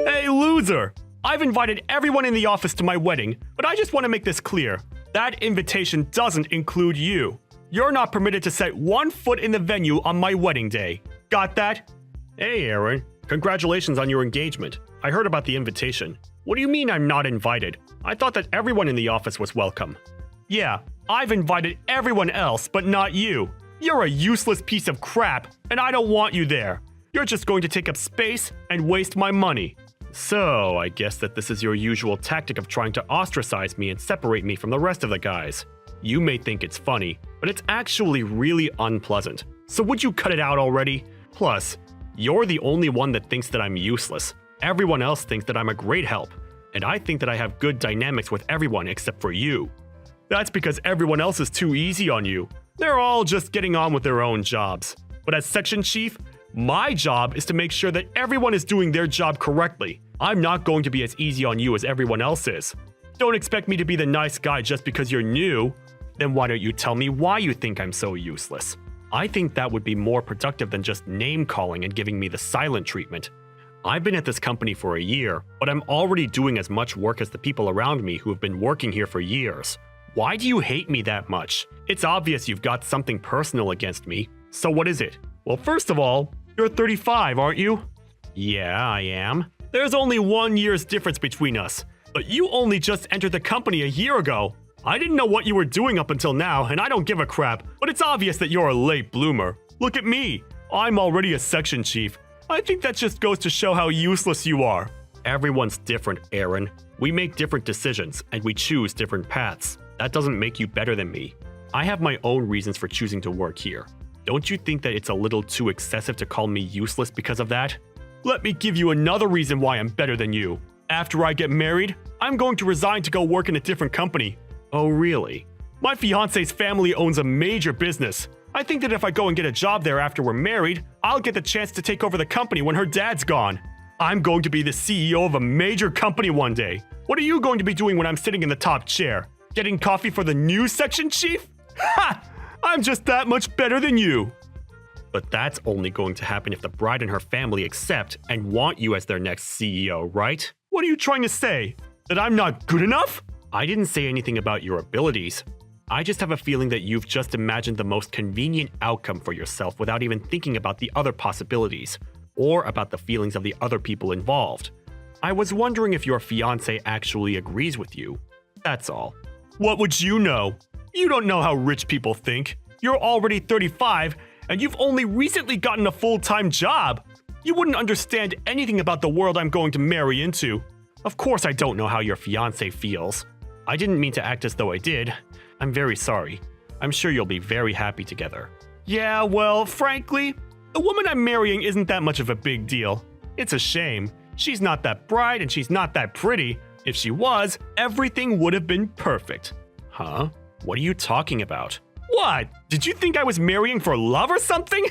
Hey, loser! I've invited everyone in the office to my wedding, but I just want to make this clear. That invitation doesn't include you. You're not permitted to set one foot in the venue on my wedding day. Got that? Hey, Aaron. Congratulations on your engagement. I heard about the invitation. What do you mean I'm not invited? I thought that everyone in the office was welcome. Yeah, I've invited everyone else, but not you. You're a useless piece of crap, and I don't want you there. You're just going to take up space and waste my money. So, I guess that this is your usual tactic of trying to ostracize me and separate me from the rest of the guys. You may think it's funny, but it's actually really unpleasant. So would you cut it out already? Plus, you're the only one that thinks that I'm useless. Everyone else thinks that I'm a great help, and I think that I have good dynamics with everyone except for you. That's because everyone else is too easy on you. They're all just getting on with their own jobs. But as section chief, my job is to make sure that everyone is doing their job correctly. I'm not going to be as easy on you as everyone else is. Don't expect me to be the nice guy just because you're new. Then why don't you tell me why you think I'm so useless? I think that would be more productive than just name-calling and giving me the silent treatment. I've been at this company for a year, but I'm already doing as much work as the people around me who have been working here for years. Why do you hate me that much? It's obvious you've got something personal against me. So what is it? Well, first of all, you're 35, aren't you? Yeah, I am. There's only 1 year's difference between us, but you only just entered the company a year ago. I didn't know what you were doing up until now, and I don't give a crap, but it's obvious that you're a late bloomer. Look at me. I'm already a section chief. I think that just goes to show how useless you are. Everyone's different, Aaron. We make different decisions, and we choose different paths. That doesn't make you better than me. I have my own reasons for choosing to work here. Don't you think that it's a little too excessive to call me useless because of that? Let me give you another reason why I'm better than you. After I get married, I'm going to resign to go work in a different company. Oh, really? My fiance's family owns a major business. I think that if I go and get a job there after we're married, I'll get the chance to take over the company when her dad's gone. I'm going to be the CEO of a major company one day. What are you going to be doing when I'm sitting in the top chair? Getting coffee for the new section chief? Ha! I'm just that much better than you. But that's only going to happen if the bride and her family accept and want you as their next CEO, right? What are you trying to say? That I'm not good enough? I didn't say anything about your abilities. I just have a feeling that you've just imagined the most convenient outcome for yourself without even thinking about the other possibilities, or about the feelings of the other people involved. I was wondering if your fiancé actually agrees with you. That's all. What would you know? You don't know how rich people think. You're already 35, and you've only recently gotten a full-time job. You wouldn't understand anything about the world I'm going to marry into. Of course I don't know how your fiancé feels. I didn't mean to act as though I did. I'm very sorry. I'm sure you'll be very happy together. Yeah, well, frankly, the woman I'm marrying isn't that much of a big deal. It's a shame. She's not that bright and she's not that pretty. If she was, everything would have been perfect. Huh? What are you talking about? What? Did you think I was marrying for love or something?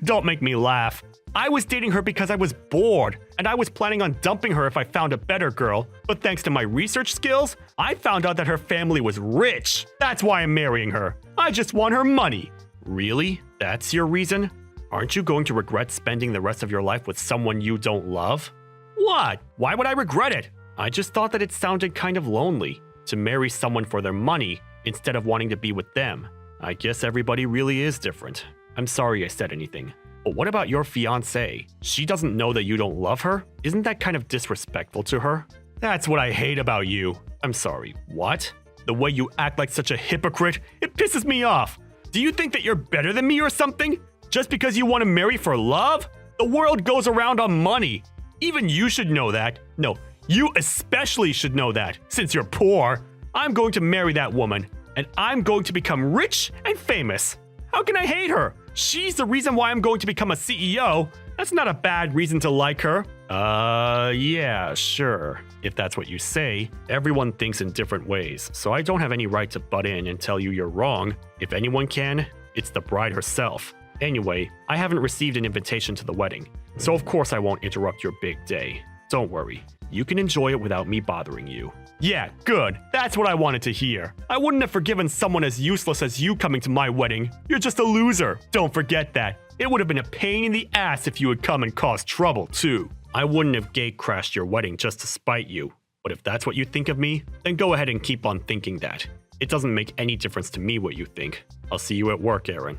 Don't make me laugh. I was dating her because I was bored, and I was planning on dumping her if I found a better girl. But thanks to my research skills, I found out that her family was rich. That's why I'm marrying her. I just want her money. Really? That's your reason? Aren't you going to regret spending the rest of your life with someone you don't love? What? Why would I regret it? I just thought that it sounded kind of lonely to marry someone for their money instead of wanting to be with them. I guess everybody really is different. I'm sorry I said anything. But what about your fiancée? She doesn't know that you don't love her? Isn't that kind of disrespectful to her? That's what I hate about you. I'm sorry, what? The way you act like such a hypocrite, it pisses me off. Do you think that you're better than me or something? Just because you want to marry for love? The world goes around on money. Even you should know that. No, you especially should know that, since you're poor. I'm going to marry that woman, and I'm going to become rich and famous. How can I hate her? She's the reason why I'm going to become a CEO. That's not a bad reason to like her. Yeah, sure. If that's what you say. Everyone thinks in different ways, so I don't have any right to butt in and tell you you're wrong. If anyone can, it's the bride herself. Anyway, I haven't received an invitation to the wedding, so of course I won't interrupt your big day. Don't worry. You can enjoy it without me bothering you. Yeah, good. That's what I wanted to hear. I wouldn't have forgiven someone as useless as you coming to my wedding. You're just a loser. Don't forget that. It would have been a pain in the ass if you had come and caused trouble, too. I wouldn't have gate-crashed your wedding just to spite you. But if that's what you think of me, then go ahead and keep on thinking that. It doesn't make any difference to me what you think. I'll see you at work, Aaron.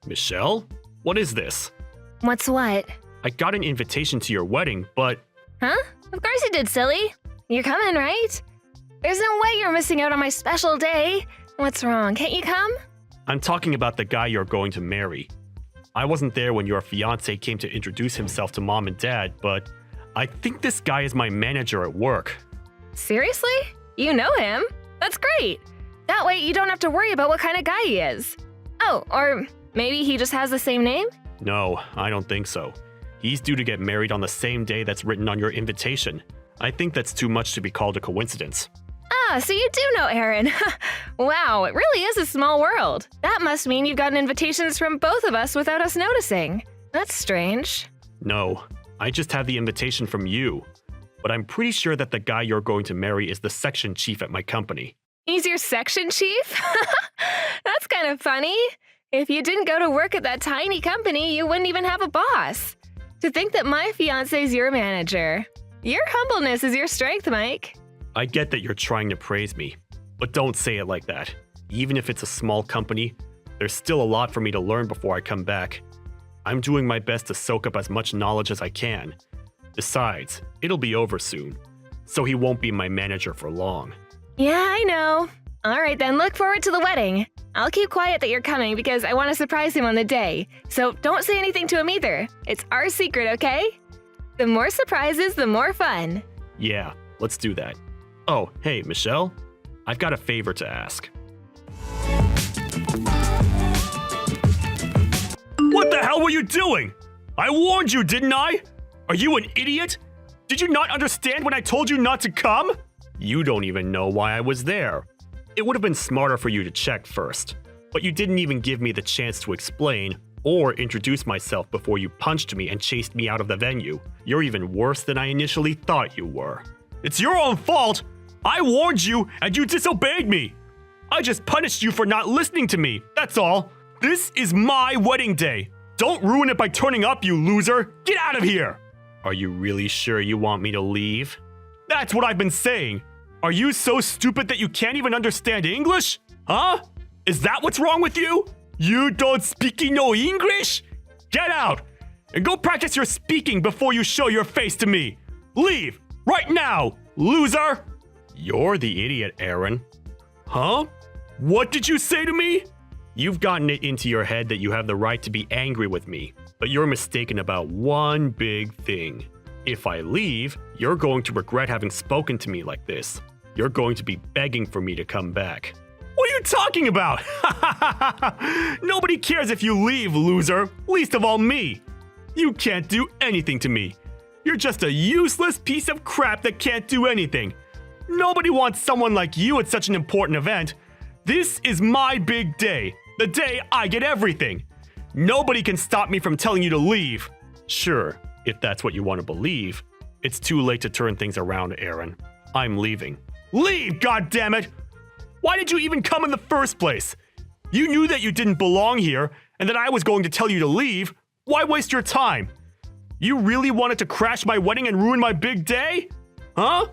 Michelle? What is this? What's what? I got an invitation to your wedding, but... Huh? Of course you did, silly. You're coming, right? There's no way you're missing out on my special day. What's wrong? Can't you come? I'm talking about the guy you're going to marry. I wasn't there when your fiancé came to introduce himself to mom and dad, but I think this guy is my manager at work. Seriously? You know him? That's great. That way you don't have to worry about what kind of guy he is. Oh, or maybe he just has the same name? No, I don't think so. He's due to get married on the same day that's written on your invitation. I think that's too much to be called a coincidence. Ah, so you do know Aaron. Wow, it really is a small world. That must mean you've gotten invitations from both of us without us noticing. That's strange. No, I just have the invitation from you. But I'm pretty sure that the guy you're going to marry is the section chief at my company. He's your section chief? That's kind of funny. If you didn't go to work at that tiny company, you wouldn't even have a boss. To think that my fiancé's your manager. Your humbleness is your strength, Mike. I get that you're trying to praise me, but don't say it like that. Even if it's a small company, there's still a lot for me to learn before I come back. I'm doing my best to soak up as much knowledge as I can. Besides, it'll be over soon, so he won't be my manager for long. Yeah, I know. All right, then look forward to the wedding. I'll keep quiet that you're coming because I want to surprise him on the day. So don't say anything to him either. It's our secret, okay? The more surprises, the more fun. Yeah, let's do that. Oh, hey, Michelle. I've got a favor to ask. What the hell were you doing? I warned you, didn't I? Are you an idiot? Did you not understand when I told you not to come? You don't even know why I was there. It would have been smarter for you to check first, but you didn't even give me the chance to explain or introduce myself before you punched me and chased me out of the venue. You're even worse than I initially thought you were. It's your own fault! I warned you and you disobeyed me! I just punished you for not listening to me, that's all. This is my wedding day. Don't ruin it by turning up, you loser! Get out of here! Are you really sure you want me to leave? That's what I've been saying. Are you so stupid that you can't even understand English? Huh? Is that what's wrong with you? You don't speak no English? Get out! And go practice your speaking before you show your face to me. Leave! Right now, loser! You're the idiot, Aaron. Huh? What did you say to me? You've gotten it into your head that you have the right to be angry with me, but you're mistaken about one big thing. If I leave, you're going to regret having spoken to me like this. You're going to be begging for me to come back. What are you talking about? Nobody cares if you leave, loser. Least of all me. You can't do anything to me. You're just a useless piece of crap that can't do anything. Nobody wants someone like you at such an important event. This is my big day. The day I get everything. Nobody can stop me from telling you to leave. Sure, if that's what you want to believe. It's too late to turn things around, Aaron. I'm leaving. Leave, goddammit! Why did you even come in the first place? You knew that you didn't belong here and that I was going to tell you to leave. Why waste your time? You really wanted to crash my wedding and ruin my big day? Huh?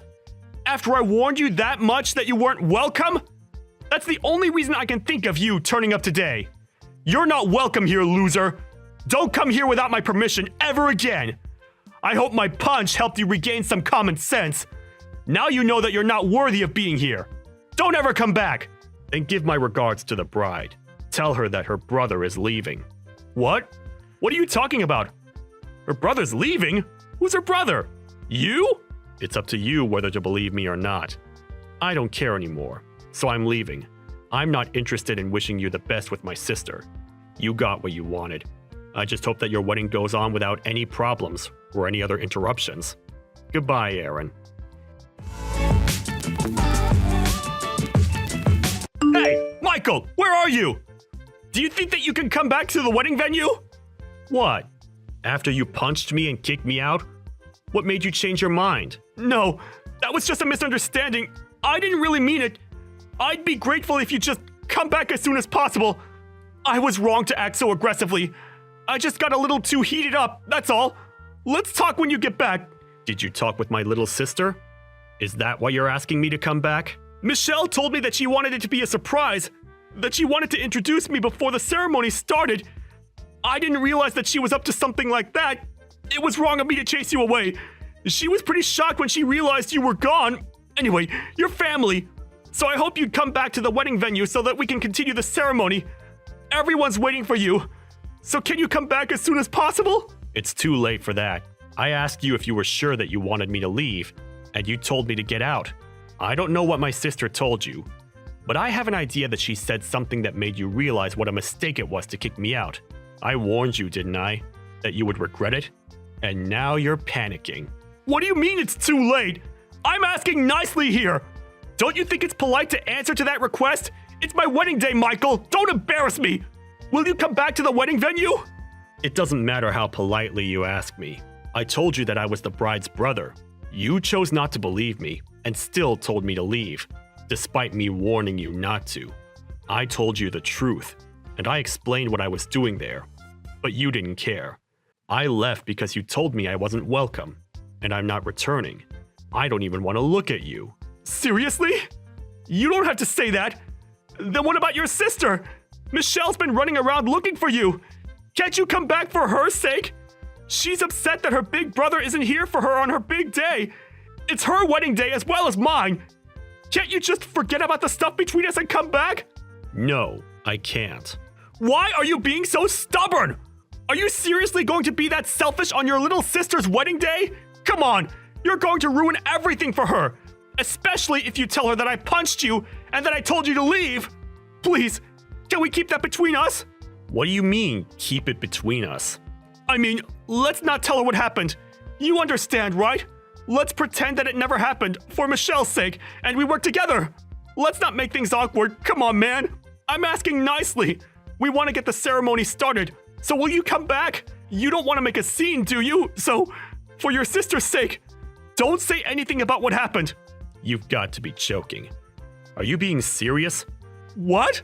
After I warned you that much that you weren't welcome? That's the only reason I can think of you turning up today. You're not welcome here, loser. Don't come here without my permission ever again. I hope my punch helped you regain some common sense. Now you know that you're not worthy of being here. Don't ever come back. And give my regards to the bride. Tell her that her brother is leaving. What? What are you talking about? Her brother's leaving? Who's her brother? You? It's up to you whether to believe me or not. I don't care anymore, so I'm leaving. I'm not interested in wishing you the best with my sister. You got what you wanted. I just hope that your wedding goes on without any problems or any other interruptions. Goodbye, Aaron. Hey, Michael, where are you? Do you think that you can come back to the wedding venue? What? After you punched me and kicked me out? What made you change your mind? No, that was just a misunderstanding. I didn't really mean it. I'd be grateful if you just come back as soon as possible. I was wrong to act so aggressively. I just got a little too heated up, that's all. Let's talk when you get back. Did you talk with my little sister? Is that why you're asking me to come back? Michelle told me that she wanted it to be a surprise, that she wanted to introduce me before the ceremony started. I didn't realize that she was up to something like that. It was wrong of me to chase you away. She was pretty shocked when she realized you were gone. Anyway, you're family. So I hope you'd come back to the wedding venue so that we can continue the ceremony. Everyone's waiting for you. So can you come back as soon as possible? It's too late for that. I asked you if you were sure that you wanted me to leave, and you told me to get out. I don't know what my sister told you, but I have an idea that she said something that made you realize what a mistake it was to kick me out. I warned you, didn't I? That you would regret it? And now you're panicking. What do you mean it's too late? I'm asking nicely here. Don't you think it's polite to answer to that request? It's my wedding day, Michael. Don't embarrass me. Will you come back to the wedding venue? It doesn't matter how politely you ask me. I told you that I was the bride's brother. You chose not to believe me and still told me to leave, despite me warning you not to. I told you the truth, and I explained what I was doing there, but you didn't care. I left because you told me I wasn't welcome, and I'm not returning. I don't even want to look at you. Seriously? You don't have to say that. Then what about your sister? Michelle's been running around looking for you. Can't you come back for her sake? She's upset that her big brother isn't here for her on her big day. It's her wedding day as well as mine. Can't you just forget about the stuff between us and come back? No, I can't. Why are you being so stubborn? Are you seriously going to be that selfish on your little sister's wedding day? Come on, you're going to ruin everything for her. Especially if you tell her that I punched you and that I told you to leave. Please, can we keep that between us? What do you mean, keep it between us? I mean, let's not tell her what happened. You understand, right? Let's pretend that it never happened for Michelle's sake, and we work together. Let's not make things awkward. Come on, man. I'm asking nicely. We want to get the ceremony started. So will you come back? You don't want to make a scene, do you? So, for your sister's sake, don't say anything about what happened. You've got to be joking. Are you being serious? What?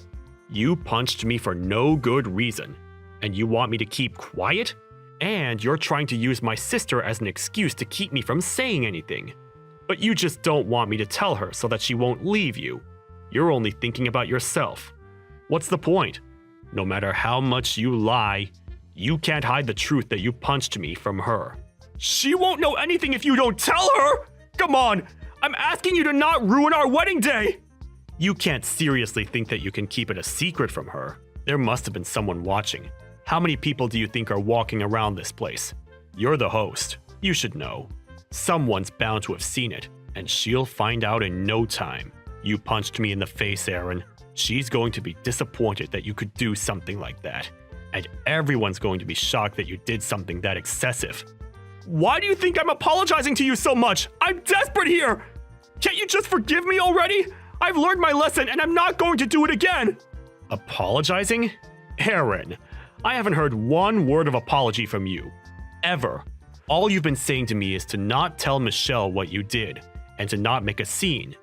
You punched me for no good reason, and you want me to keep quiet? And you're trying to use my sister as an excuse to keep me from saying anything. But you just don't want me to tell her so that she won't leave you. You're only thinking about yourself. What's the point? No matter how much you lie, you can't hide the truth that you punched me from her. She won't know anything if you don't tell her! Come on! I'm asking you to not ruin our wedding day! You can't seriously think that you can keep it a secret from her. There must have been someone watching. How many people do you think are walking around this place? You're the host. You should know. Someone's bound to have seen it, and she'll find out in no time. You punched me in the face, Aaron. She's going to be disappointed that you could do something like that. And everyone's going to be shocked that you did something that excessive. Why do you think I'm apologizing to you so much? I'm desperate here! Can't you just forgive me already? I've learned my lesson and I'm not going to do it again! Apologizing? Aaron, I haven't heard one word of apology from you. Ever. All you've been saying to me is to not tell Michelle what you did, and to not make a scene.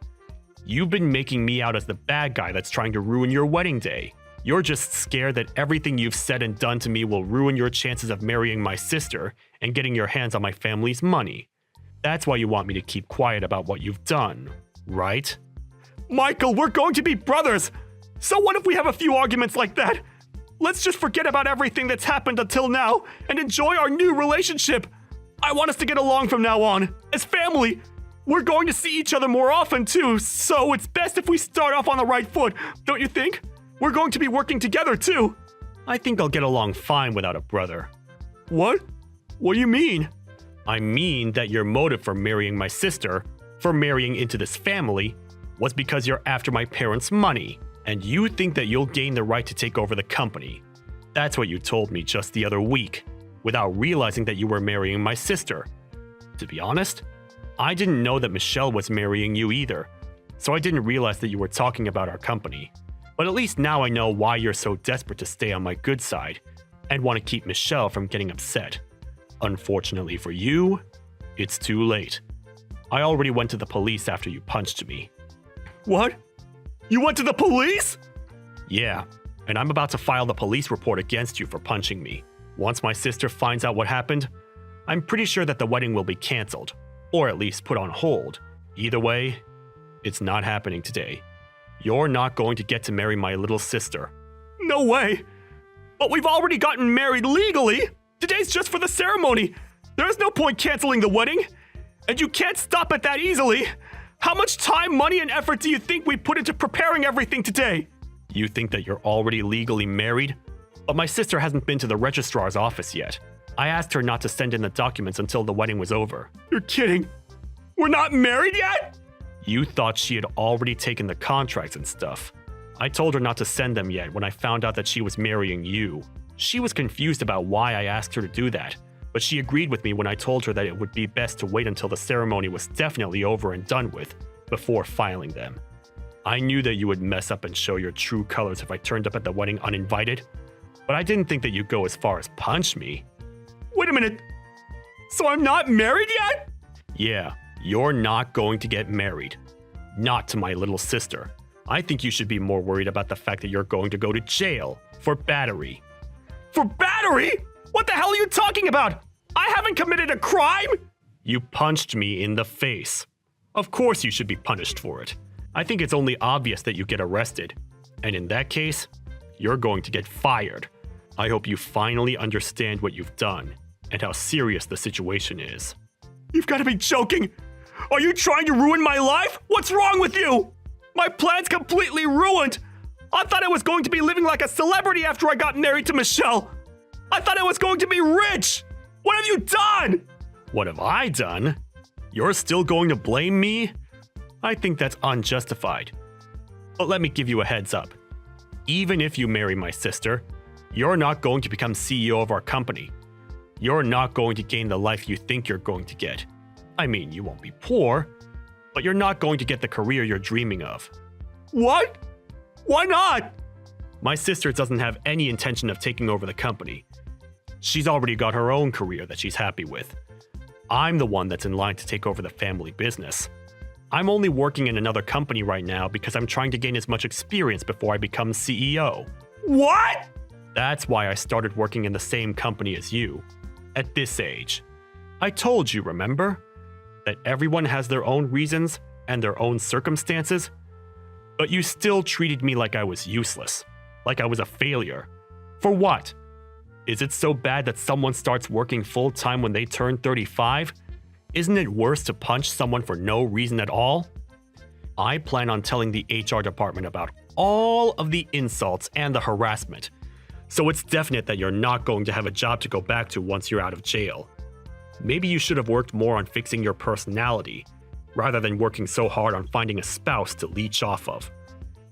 You've been making me out as the bad guy that's trying to ruin your wedding day. You're just scared that everything you've said and done to me will ruin your chances of marrying my sister and getting your hands on my family's money. That's why you want me to keep quiet about what you've done, right? Michael, we're going to be brothers! So what if we have a few arguments like that? Let's just forget about everything that's happened until now and enjoy our new relationship. I want us to get along from now on, as family. We're going to see each other more often too, so it's best if we start off on the right foot, don't you think? We're going to be working together too. I think I'll get along fine without a brother. What? What do you mean? I mean that your motive for marrying my sister, for marrying into this family, was because you're after my parents' money, and you think that you'll gain the right to take over the company. That's what you told me just the other week, without realizing that you were marrying my sister. To be honest, I didn't know that Michelle was marrying you either, so I didn't realize that you were talking about our company. But at least now I know why you're so desperate to stay on my good side, and want to keep Michelle from getting upset. Unfortunately for you, it's too late. I already went to the police after you punched me. What? You went to the police? Yeah, and I'm about to file the police report against you for punching me. Once my sister finds out what happened, I'm pretty sure that the wedding will be canceled, or at least put on hold. Either way, it's not happening today. You're not going to get to marry my little sister. No way! But we've already gotten married legally! Today's just for the ceremony! There's no point canceling the wedding! And you can't stop it that easily! How much time, money, and effort do you think we put into preparing everything today? You think that you're already legally married? But my sister hasn't been to the registrar's office yet. I asked her not to send in the documents until the wedding was over. You're kidding! We're not married yet?! You thought she had already taken the contracts and stuff. I told her not to send them yet when I found out that she was marrying you. She was confused about why I asked her to do that, but she agreed with me when I told her that it would be best to wait until the ceremony was definitely over and done with before filing them. I knew that you would mess up and show your true colors if I turned up at the wedding uninvited, but I didn't think that you'd go as far as punch me. Wait a minute. So I'm not married yet? Yeah, you're not going to get married. Not to my little sister. I think you should be more worried about the fact that you're going to go to jail for battery. For battery? What the hell are you talking about? I haven't committed a crime! You punched me in the face. Of course you should be punished for it. I think it's only obvious that you get arrested. And in that case, you're going to get fired. I hope you finally understand what you've done and how serious the situation is. You've got to be joking! Are you trying to ruin my life? What's wrong with you? My plan's completely ruined! I thought I was going to be living like a celebrity after I got married to Michelle! I thought I was going to be rich! What have you done? What have I done? You're still going to blame me? I think that's unjustified. But let me give you a heads up. Even if you marry my sister, you're not going to become CEO of our company. You're not going to gain the life you think you're going to get. I mean, you won't be poor, but you're not going to get the career you're dreaming of. What? Why not? My sister doesn't have any intention of taking over the company. She's already got her own career that she's happy with. I'm the one that's in line to take over the family business. I'm only working in another company right now because I'm trying to gain as much experience before I become CEO. What? That's why I started working in the same company as you. At this age. I told you, remember? That everyone has their own reasons and their own circumstances. But you still treated me like I was useless. Like I was a failure. For what? Is it so bad that someone starts working full-time when they turn 35? Isn't it worse to punch someone for no reason at all? I plan on telling the HR department about all of the insults and the harassment. So it's definite that you're not going to have a job to go back to once you're out of jail. Maybe you should have worked more on fixing your personality, rather than working so hard on finding a spouse to leech off of.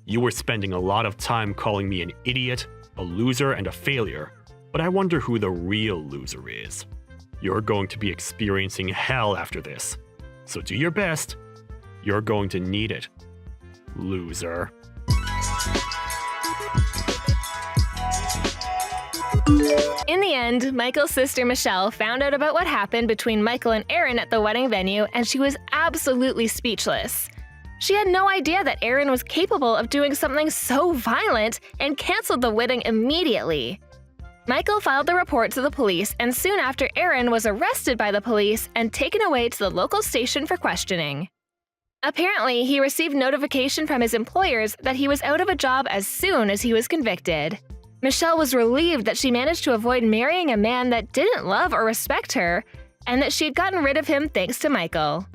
You were spending a lot of time calling me an idiot, a loser, and a failure, but I wonder who the real loser is. You're going to be experiencing hell after this, so do your best. You're going to need it, loser. In the end, Michael's sister Michelle found out about what happened between Michael and Aaron at the wedding venue, and she was absolutely speechless. She had no idea that Aaron was capable of doing something so violent and canceled the wedding immediately. Michael filed the report to the police, and soon after, Aaron was arrested by the police and taken away to the local station for questioning. Apparently, he received notification from his employers that he was out of a job as soon as he was convicted. Michelle was relieved that she managed to avoid marrying a man that didn't love or respect her, and that she had gotten rid of him thanks to Michael.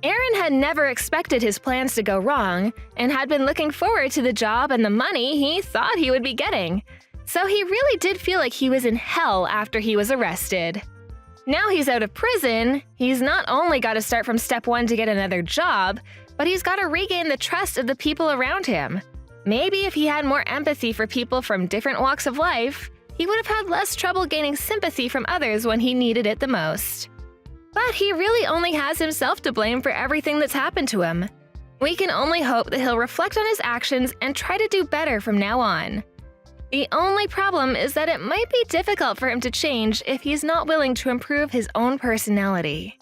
Aaron had never expected his plans to go wrong, and had been looking forward to the job and the money he thought he would be getting. So he really did feel like he was in hell after he was arrested. Now he's out of prison, he's not only got to start from step one to get another job, but he's got to regain the trust of the people around him. Maybe if he had more empathy for people from different walks of life, he would have had less trouble gaining sympathy from others when he needed it the most. But he really only has himself to blame for everything that's happened to him. We can only hope that he'll reflect on his actions and try to do better from now on. The only problem is that it might be difficult for him to change if he's not willing to improve his own personality.